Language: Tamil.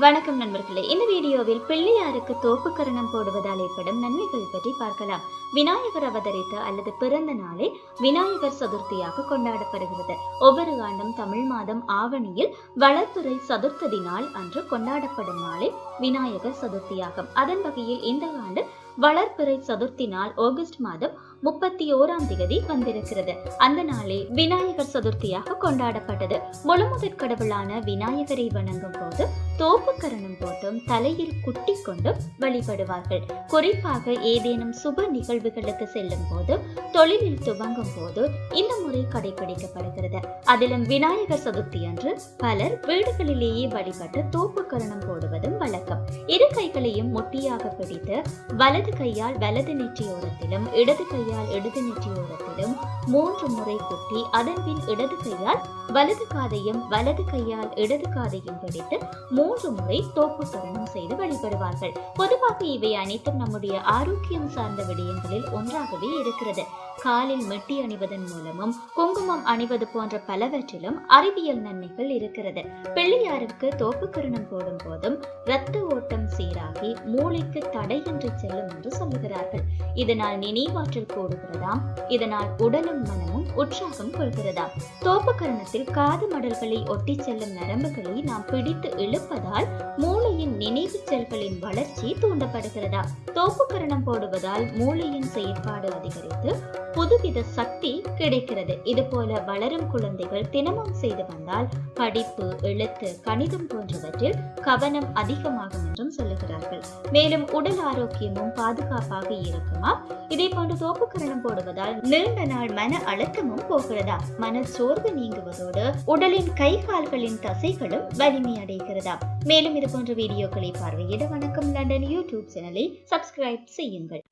வணக்கம் நண்பர்களே, இந்த வீடியோவில் பிள்ளையாருக்கு தோப்புக்கரணம் போடுவதால் ஏற்படும் நன்மைகள் பற்றி பார்க்கலாம். விநாயகர் அவதரித்த அல்லது பிறந்த நாளை விநாயகர் சதுர்த்தியாக கொண்டாடப்படுகிறது. ஒவ்வொரு ஆண்டும் தமிழ் மாதம் ஆவணியில் வளர்பிறை சதுர்த்தி நாள் அன்று கொண்டாடப்படும் நாளை விநாயகர் சதுர்த்தியாகும். அதன் வகையில் இந்த ஆண்டு வளர்பிறை சதுர்த்தி நாள் ஆகஸ்ட் மாதம் 31ஆம் தேதி வந்திருக்கிறது. அந்த நாளே விநாயகர் சதுர்த்தியாக கொண்டாடப்பட்டது. முழுமுதற் கடவுளான விநாயகரை வணங்கும் போது தோப்புக்கரணம் போட்டும் தலையில் குட்டி கொண்டும் வழிபடுவார்கள். குறிப்பாக ஏதேனும் சுப நிகழ்வுகளுக்கு செல்லும் போது, தொழிலில் துவங்கும் போது இந்த முறை கடைபிடிக்கப்படுகிறது. அதிலும் விநாயகர் சதுர்த்தி அன்று பலர் வீடுகளிலேயே வழிபட்டு தோப்புக்கரணம் போடுவதும் வழக்கம். இரு கைகளையும் முட்டியாக பிடித்து வலது கையால் வலது நெற்றியோரத்திலும் இடது கையால் இடது நெற்றியோரத்திலும் 3 முறை குட்டி, அதன் பின் இடது கையால் வலது காதையும் வலது கையால் இடது காதையும் பிடித்து 3 முறை தோப்புக்கரணம் செய்து வழிபடுவார்கள். பொதுவாக இவை அனைத்தும் நம்முடைய ஆரோக்கியம் சார்ந்த விடயங்களில் ஒன்றாகவே இருக்கிறது. காலில் மெட்டி அணிவதன் மூலமும் குங்குமம் அணிவது போன்ற பலவற்றிலும் அறிவியல் நன்மைகள் இருக்கிறது. பிள்ளையாருக்கு தோப்புக்கரணம் போடும் போதும் இரத்த ஓட்டம் சீராகி மூளைக்கு தடையின்றி செல்லும் என்று சொல்லுகிறார்கள். இதனால் நினைவாற்றல் கூடுகிறதாம். இதனால் உடலும் மனமும் உற்சாகம் கொள்கிறதாம். தோப்புக்கரணத்தில் காது மடல்களை ஒட்டி செல்லும் நரம்புகளை நாம் பிடித்து இழுப்பதால் மூளையின் நினைவு செல்களின் வளர்ச்சி தூண்டப்படுகிறதாம். தோப்புக்கரணம் போடுவதால் மூளையின் செயற்பாடு அதிகரித்து புதுவித சக்தி கிடைக்கிறது. இது போல வளரும் குழந்தைகள் தினமும் செய்து வந்தால் படிப்பு, எழுத்து, கணிதம் போன்றவற்றில் கவனம் அதிகமாகும் என்றும் சொல்லுகிறார்கள். மேலும் உடல் ஆரோக்கியமும் பாதுகாப்பாக இருக்குமா? இதே போன்று தோப்புக்கரணம் போடுவதால் நீண்ட நாள் மன அழுத்தமும் போகிறதா. மன சோர்வு நீங்குவதோடு உடலின் கை கால்களின் தசைகளும் வலிமை அடைகிறதா. மேலும் இது போன்ற வீடியோக்களை பார்வையிட வணக்கம் லண்டன் யூடியூப் சேனலை சப்ஸ்கிரைப் செய்யுங்கள்.